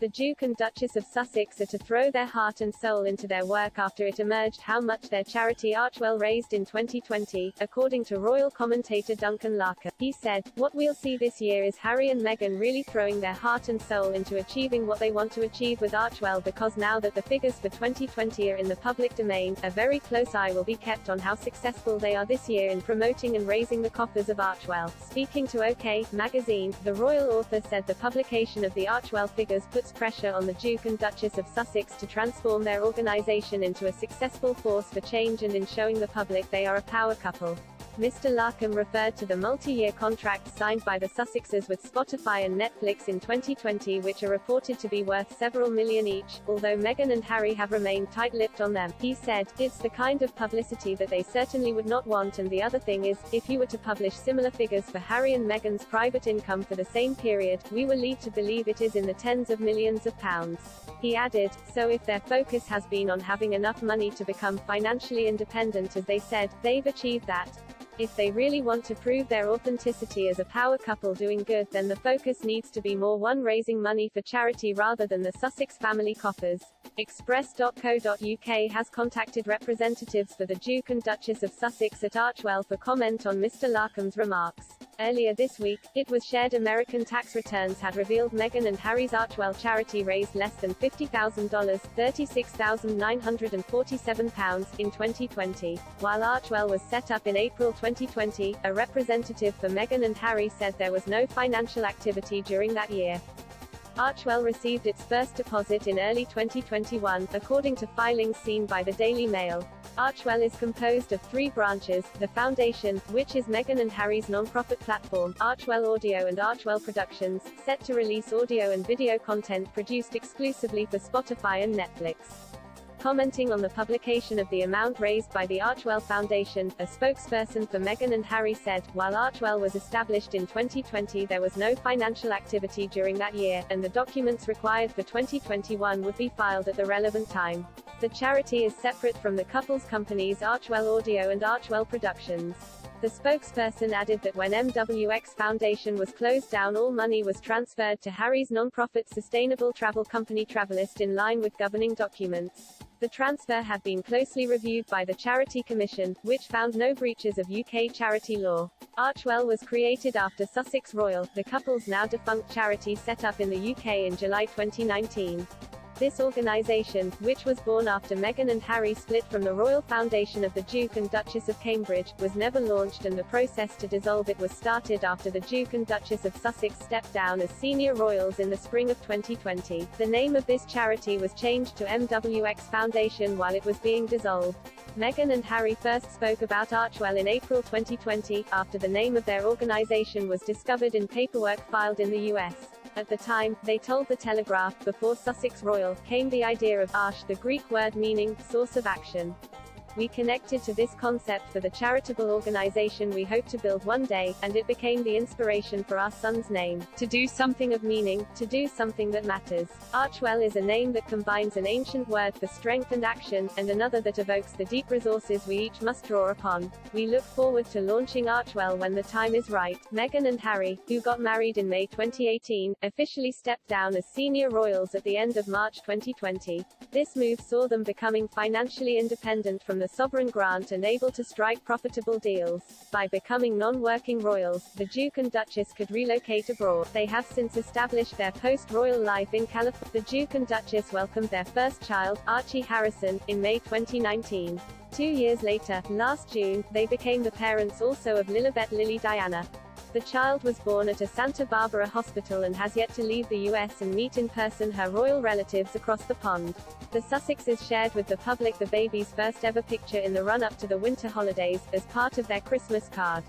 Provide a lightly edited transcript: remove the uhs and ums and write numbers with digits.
The Duke and Duchess of Sussex are to throw their heart and soul into their work after it emerged how much their charity Archewell raised in 2020, according to royal commentator Duncan Larkin. He said, "What we'll see this year is Harry and Meghan really throwing their heart and soul into achieving what they want to achieve with Archewell, because now that the figures for 2020 are in the public domain, a very close eye will be kept on how successful they are this year in promoting and raising the coffers of Archewell." Speaking to OK! Magazine, the royal author said the publication of the Archewell figures puts pressure on the Duke and Duchess of Sussex to transform their organisation into a successful force for change and in showing the public they are a power couple. Mr. Larkham referred to the multi-year contracts signed by the Sussexes with Spotify and Netflix in 2020, which are reported to be worth several million each, although Meghan and Harry have remained tight-lipped on them. He said, "It's the kind of publicity that they certainly would not want, and the other thing is, if you were to publish similar figures for Harry and Meghan's private income for the same period, we were led to believe it is in the tens of millions of pounds." He added, "So if their focus has been on having enough money to become financially independent, as they said, they've achieved that. If they really want to prove their authenticity as a power couple doing good, then the focus needs to be more on raising money for charity rather than the Sussex family coffers." Express.co.uk has contacted representatives for the Duke and Duchess of Sussex at Archewell for comment on Mr. Larkham's remarks. Earlier this week, it was shared American tax returns had revealed Meghan and Harry's Archewell charity raised less than $50,000, £36,947, in 2020. While Archewell was set up in April 2020, a representative for Meghan and Harry said there was no financial activity during that year. Archewell received its first deposit in early 2021, according to filings seen by the Daily Mail. Archewell is composed of three branches: the Foundation, which is Meghan and Harry's non-profit platform, Archewell Audio and Archewell Productions, set to release audio and video content produced exclusively for Spotify and Netflix. Commenting on the publication of the amount raised by the Archewell Foundation, a spokesperson for Meghan and Harry said, "While Archewell was established in 2020, there was no financial activity during that year, and the documents required for 2021 would be filed at the relevant time. The charity is separate from the couple's companies Archewell Audio and Archewell Productions." The spokesperson added that when MWX Foundation was closed down, all money was transferred to Harry's non-profit sustainable travel company Travelist in line with governing documents. The transfer had been closely reviewed by the Charity Commission, which found no breaches of UK charity law. Archewell was created after Sussex Royal, the couple's now defunct charity set up in the UK in July 2019. This organisation, which was born after Meghan and Harry split from the Royal Foundation of the Duke and Duchess of Cambridge, was never launched, and the process to dissolve it was started after the Duke and Duchess of Sussex stepped down as senior royals in the spring of 2020. The name of this charity was changed to MWX Foundation while it was being dissolved. Meghan and Harry first spoke about Archewell in April 2020, after the name of their organisation was discovered in paperwork filed in the US. At the time, they told The Telegraph, before Sussex Royal, came the idea of Arch, the Greek word meaning source of action. We connected to this concept for the charitable organization we hope to build one day, and it became the inspiration for our son's name. To do something of meaning, to do something that matters. Archewell is a name that combines an ancient word for strength and action, and another that evokes the deep resources we each must draw upon. We look forward to launching Archewell when the time is right. Meghan and Harry, who got married in May 2018, officially stepped down as senior royals at the end of March 2020. This move saw them becoming financially independent from the sovereign grant and able to strike profitable deals. By becoming non-working royals, the Duke and Duchess could relocate abroad. They have since established their post-royal life in California. The Duke and Duchess welcomed their first child, Archie Harrison, in May 2019. 2 years later, last June, they became the parents also of Lilibet Lily Diana. The child was born at a Santa Barbara hospital and has yet to leave the US and meet in person her royal relatives across the pond. The Sussexes shared with the public the baby's first ever picture in the run-up to the winter holidays, as part of their Christmas card.